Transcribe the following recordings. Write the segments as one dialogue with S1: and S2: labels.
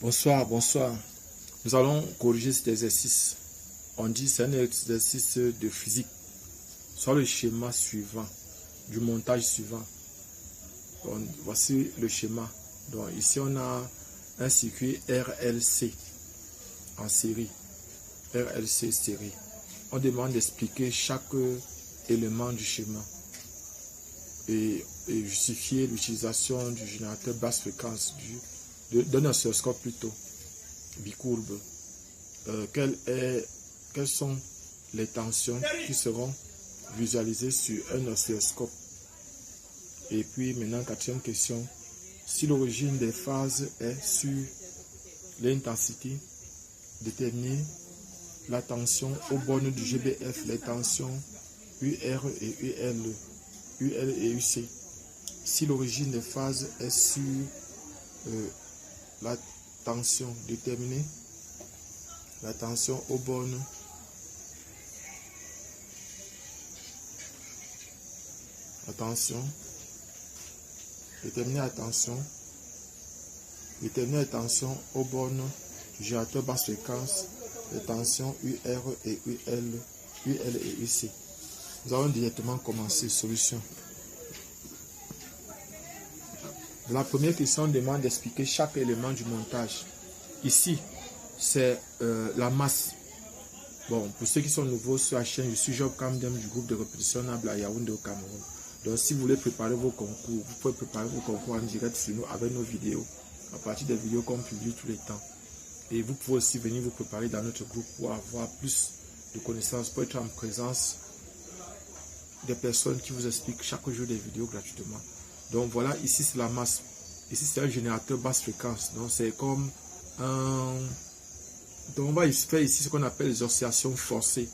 S1: Bonsoir, bonsoir. Nous allons corriger cet exercice. On dit c'est un exercice de physique. Soit le schéma suivant, du montage suivant. Donc, voici le schéma. Donc ici on a un circuit RLC en série. RLC série. On demande d'expliquer chaque élément du schéma et justifier l'utilisation du générateur basse fréquence d'un oscilloscope plutôt bicourbe. Quelles sont les tensions qui seront visualisées sur un oscilloscope? Et puis maintenant, quatrième question, si l'origine des phases est sur l'intensité, déterminer la tension aux bornes du GBF, les tensions UR et UL et UC. Si l'origine des phases est sur la tension, déterminer la tension aux bornes déterminer la tension aux bornes du générateur basse fréquence, les tensions UR et UL et UC. Nous allons directement commencer. Solution. La première question demande d'expliquer chaque élément du montage. Ici, c'est la masse. Bon, pour ceux qui sont nouveaux sur la chaîne, je suis Job Kamdem du groupe de répétition Nable à Yaoundé au Cameroun. Donc, si vous voulez préparer vos concours, vous pouvez préparer vos concours en direct sur nous avec nos vidéos, à partir des vidéos qu'on publie tous les temps. Et vous pouvez aussi venir vous préparer dans notre groupe pour avoir plus de connaissances, pour être en présence des personnes qui vous expliquent chaque jour des vidéos gratuitement. Donc voilà, ici c'est la masse. Ici c'est un générateur basse fréquence. Donc c'est comme un... Donc on va faire ici ce qu'on appelle les oscillations forcées.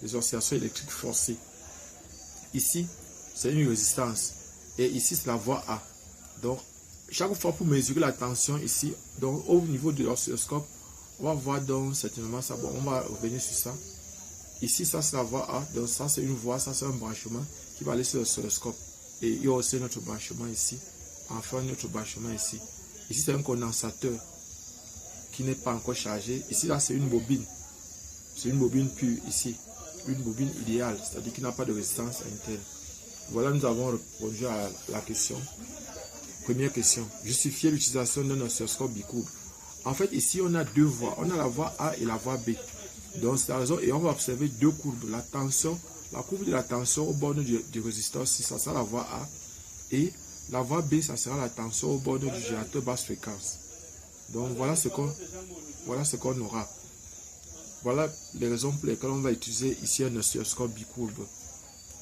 S1: Les oscillations électriques forcées. Ici, c'est une résistance. Et ici c'est la voie A. Donc chaque fois pour mesurer la tension ici, donc au niveau de l'oscilloscope, on va voir donc certainement ça. Bon, on va revenir sur ça. Ici, ça c'est la voie A. Donc ça c'est une voie, ça c'est un branchement qui va aller sur l'oscilloscope. Et il y a aussi notre branchement ici. Enfin, notre branchement ici. Ici, c'est un condensateur qui n'est pas encore chargé. Ici, là, c'est une bobine. C'est une bobine pure ici. Une bobine idéale, c'est-à-dire qui n'a pas de résistance interne. Voilà, nous avons répondu à la question. Première question. Justifier l'utilisation d'un oscilloscope bicourbe. En fait, ici, on a deux voies. On a la voie A et la voie B. Donc, c'est la raison. Et on va observer deux courbes. La tension. La courbe de la tension au bord du résisteur, si ça sera la voie A. Et la voie B, ça sera la tension au bord du générateur basse fréquence. Donc voilà ce qu'on aura. Voilà les raisons pour lesquelles on va utiliser ici un oscilloscope bicourbe.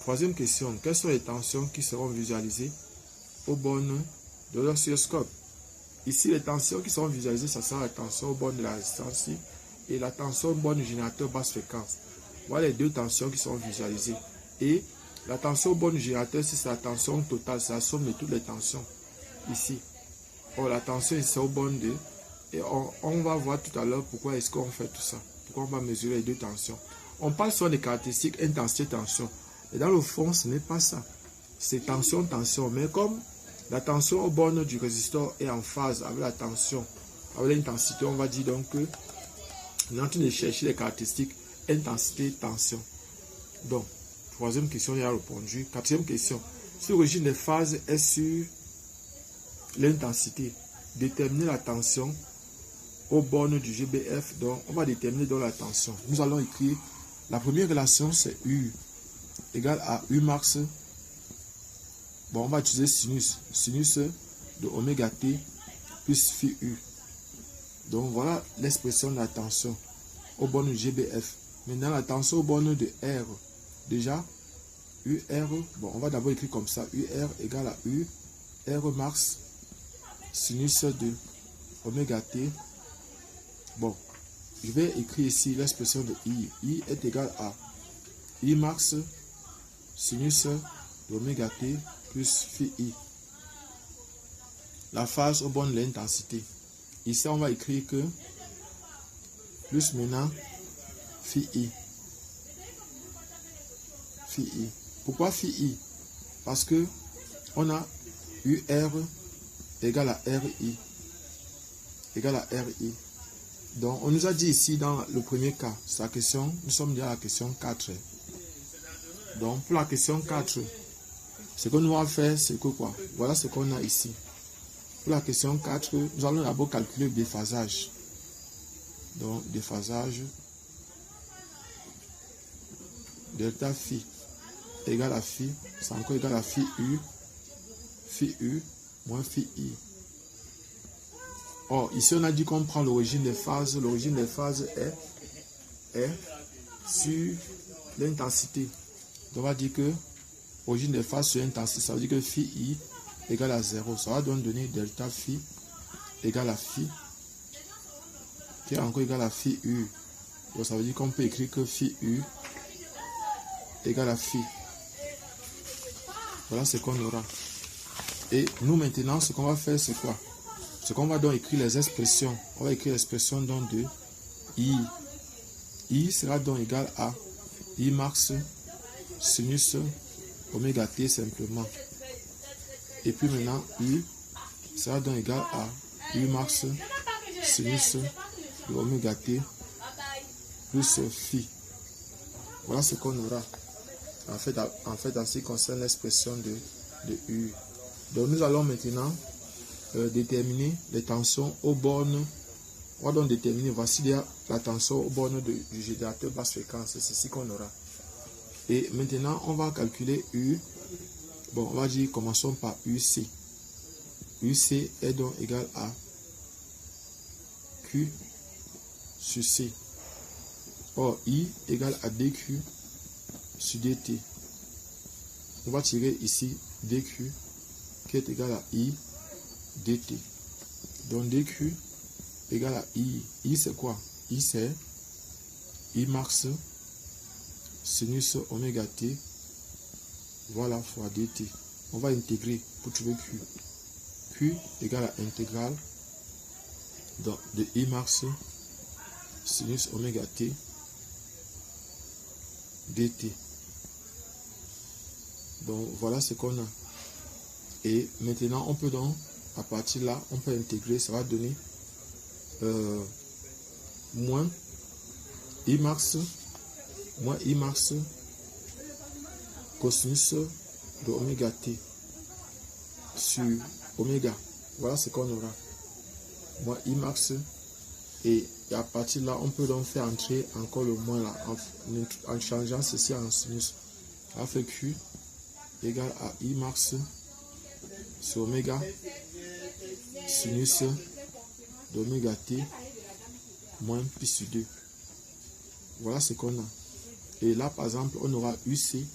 S1: Troisième question. Quelles sont les tensions qui seront visualisées au bord de l'oscilloscope? Ici, les tensions qui seront visualisées, ça sera la tension au bord de la résistance et la tension au bord du générateur basse fréquence. Voilà les deux tensions qui sont visualisées. Et la tension au bord du générateur, c'est la tension totale, c'est la somme de toutes les tensions. Ici. Or, la tension ici au bord de... Et on va voir tout à l'heure pourquoi est-ce qu'on fait tout ça. Pourquoi on va mesurer les deux tensions. On parle sur des caractéristiques intensité, tension. Et dans le fond, ce n'est pas ça. C'est tension, tension. Mais comme la tension au bord du résisteur est en phase avec la tension, avec l'intensité, on va dire donc que on est en train de chercher les caractéristiques intensité, tension. Donc, troisième question, il a répondu. Quatrième question, si l'origine des phases est sur l'intensité, déterminer la tension aux bornes du GBF. Donc, on va déterminer donc la tension. Nous allons écrire, la première relation, c'est U égale à U max. Bon, on va utiliser sinus de oméga T plus phi U. Donc, voilà l'expression de la tension aux bornes du GBF. Maintenant, la tension aux bornes de R. Déjà, UR, bon, on va d'abord écrire comme ça. UR égale à U, R max, sinus de oméga T. Bon, je vais écrire ici l'expression de I. I est égal à I max, sinus de oméga T plus phi I. La phase aux bornes de l'intensité. Ici, on va écrire que plus maintenant phi I. Phi I. Pourquoi phi I? Parce que on a UR égale à RI. égale à RI. Donc, on nous a dit ici dans le premier cas, sa question, nous sommes déjà à la question 4. Donc, pour la question 4, ce que nous allons faire, c'est que quoi? Voilà ce qu'on a ici. Pour la question 4, nous allons d'abord calculer le déphasage. Donc, déphasage, delta phi égale à phi, c'est encore égal à phi u moins phi i. Or, ici, on a dit qu'on prend l'origine des phases. L'origine des phases est sur l'intensité. Donc, on va dire que l'origine des phases sur l'intensité, ça veut dire que phi i égale à 0. Ça va donc donner delta phi égale à phi, qui est encore égal à phi u. Donc, ça veut dire qu'on peut écrire que phi u égale à phi. Voilà ce qu'on aura. Et nous, maintenant, ce qu'on va faire, c'est quoi? Ce qu'on va donc écrire les expressions. On va écrire l'expression donc de I. I sera donc égal à I max sinus oméga t simplement. Et puis maintenant, U sera donc égal à U max sinus de oméga t plus phi. Voilà ce qu'on aura. En fait, en ce qui concerne l'expression de U. Donc, nous allons maintenant déterminer les tensions aux bornes. On va donc déterminer, voici la tension aux bornes du générateur basse fréquence. C'est ceci qu'on aura. Et maintenant, on va calculer U. Bon, on va dire, commençons par UC. UC est donc égal à Q sur C. Or, I égale à DQ sur DT. On va tirer ici DQ qui est égal à I dt. Donc dq égale à I. I c'est quoi? I c'est I max sinus oméga t, voilà, fois dt. On va intégrer pour trouver Q. Q égale à intégrale donc, de I max sinus oméga t dt. Donc voilà ce qu'on a. Et maintenant on peut donc, à partir de là, on peut intégrer, ça va donner moins I max cosinus de oméga t sur oméga. Voilà ce qu'on aura. Moins I max. Et à partir de là, on peut donc faire entrer encore le moins là, en changeant ceci en sinus. Ça fait Q égale à I max sur oméga sinus d'oméga t moins pi sur 2. Voilà ce qu'on a. Et là, par exemple, on aura UC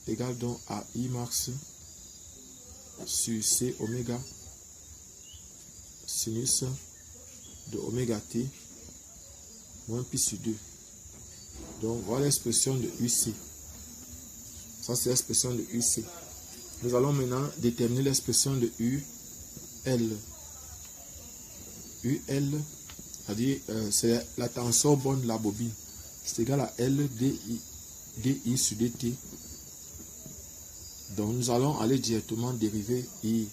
S1: égale donc à I max sur C oméga sinus de oméga t moins pi sur 2. Donc voilà l'expression de UC. Ça c'est l'expression de UC. Nous allons maintenant déterminer l'expression de UL. UL, c'est-à-dire c'est la tension borne de la bobine. C'est égal à L DI sur DT. Donc nous allons aller directement dériver I.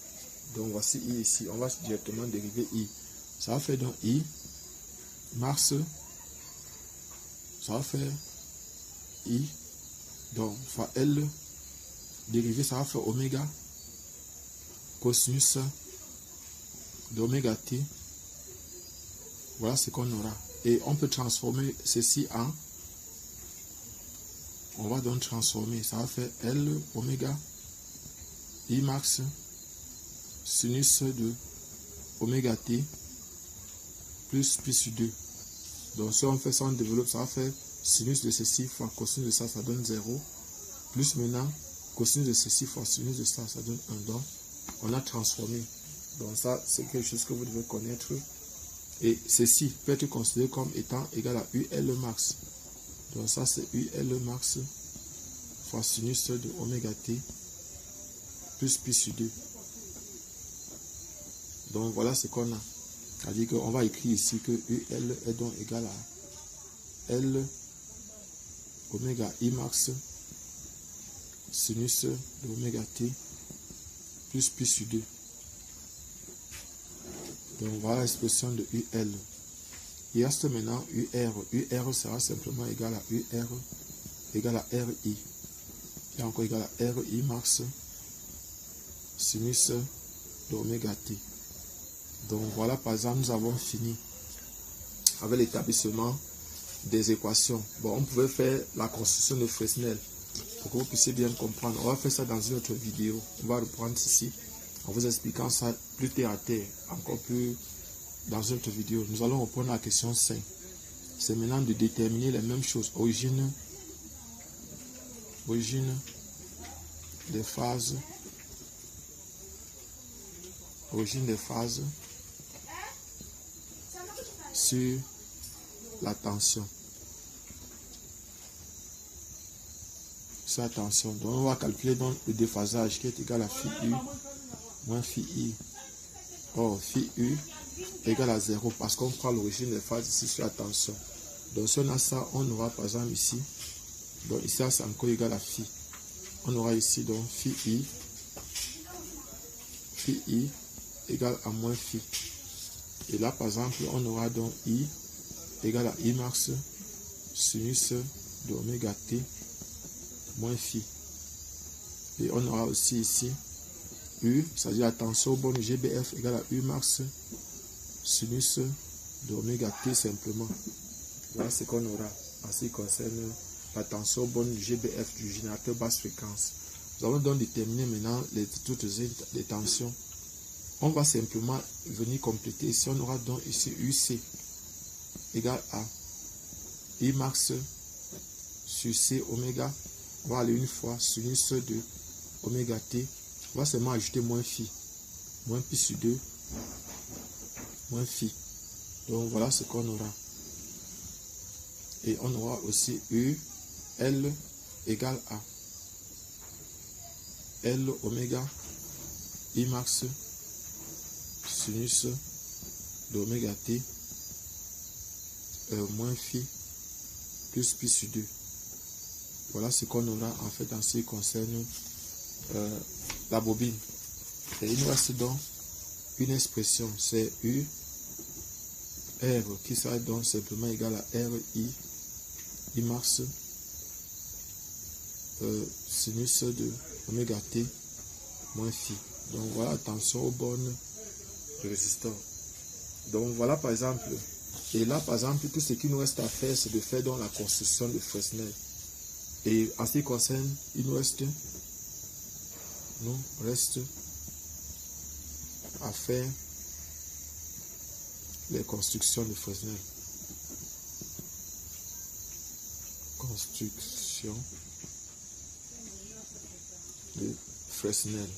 S1: Donc voici I ici. On va directement dériver I. Ça va faire donc I max. Ça va faire I. Donc fois L dérivé, ça va faire oméga cosinus d'oméga t. Voilà ce qu'on aura. Et on peut transformer ceci en, on va donc transformer, ça va faire L oméga I max sinus de oméga t plus pi sur 2. Donc si on fait ça, on développe, ça va faire sinus de ceci fois cosinus de ça, ça donne 0. Plus maintenant cosinus de ceci fois sinus de ça, ça donne 1. Donc on a transformé. Donc ça, c'est quelque chose que vous devez connaître. Et ceci peut être considéré comme étant égal à UL max. Donc ça, c'est UL max fois sinus de oméga t plus pi sur 2. Donc voilà ce qu'on a. C'est-à-dire qu'on va écrire ici que UL est donc égal à L oméga I max sinus de oméga t plus pi sur 2. Donc voilà l'expression de UL. Il reste maintenant UR. UR sera simplement égal à UR égal à RI. Et encore égal à RI max sinus d'oméga T. Donc voilà, par exemple, nous avons fini avec l'établissement des équations. Bon, on pouvait faire la construction de Fresnel pour que vous puissiez bien comprendre. On va faire ça dans une autre vidéo. On va reprendre ici en vous expliquant ça plus terre à terre, encore plus dans une autre vidéo. Nous allons reprendre la question 5. C'est maintenant de déterminer les mêmes choses. Origine des phases. Origine des phases sur la tension. Sur la tension. Donc on va calculer donc le déphasage qui est égal à phi U moins phi I. Or phi U égale à 0 parce qu'on prend l'origine des phases ici sur la tension. Donc si on a ça, on aura par exemple ici. Donc ici c'est encore égal à phi. On aura ici donc phi I égale à moins phi. Et là par exemple on aura donc I égale à I max sinus de oméga T moins phi. Et on aura aussi ici U, c'est-à-dire la tension au borne GBF égale à U max sinus de oméga T simplement. Voilà ce qu'on aura en ce qui concerne la tension au borne GBF du générateur basse fréquence. Nous allons donc déterminer maintenant toutes les tensions. On va simplement venir compléter. Ici, on aura donc ici UC égale à I max sur C oméga. On va aller une fois sinus de oméga T. On va seulement ajouter moins phi. Moins pi sur 2. Moins phi. Donc voilà ce qu'on aura. Et on aura aussi U, L égale à L oméga I max sinus de oméga T moins phi plus pi sur 2. Voilà ce qu'on aura en fait en ce qui concerne la bobine. Et il nous reste donc une expression, c'est U R qui sera donc simplement égal à RI I max sinus de oméga T moins phi. Donc voilà, attention aux bornes de résistance. Donc voilà par exemple, et là par exemple, tout ce qui nous reste à faire, c'est de faire donc la construction de Fresnel. Et en ce qui concerne, il nous reste à faire les constructions de Fresnel. Construction de Fresnel.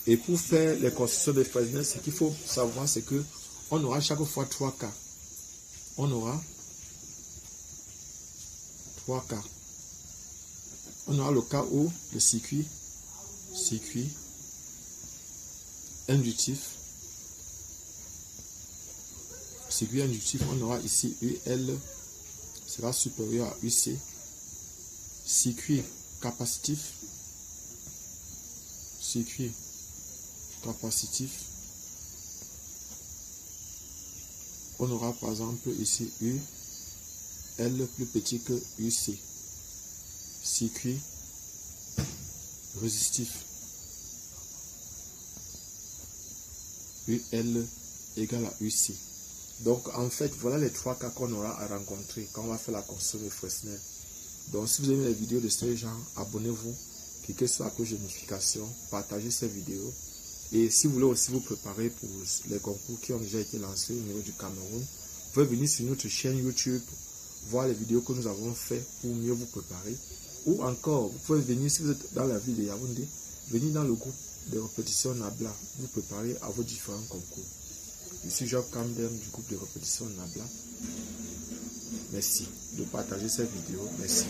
S1: Et pour faire les constructions de Fresnel, ce qu'il faut savoir, c'est que on aura chaque fois 3 cas. On aura 3 cas. On aura le cas où le circuit inductif, on aura ici UL sera supérieur à UC. Circuit capacitif, on aura par exemple ici U, L plus petit que UC. Circuit résistif, UL égale à UC. Donc en fait, voilà les 3 cas qu'on aura à rencontrer quand on va faire la construction de Fresnel. Donc si vous aimez les vidéos de ce genre, abonnez-vous, cliquez sur la cloche de notification, partagez ces vidéos. Et si vous voulez aussi vous préparer pour les concours qui ont déjà été lancés au niveau du Cameroun, vous pouvez venir sur notre chaîne YouTube, voir les vidéos que nous avons fait pour mieux vous préparer. Ou encore, vous pouvez venir, si vous êtes dans la ville de Yaoundé, venir dans le groupe de répétition Nabla, vous préparer à vos différents concours. Ici Job Camden du groupe de répétition Nabla. Merci de partager cette vidéo. Merci.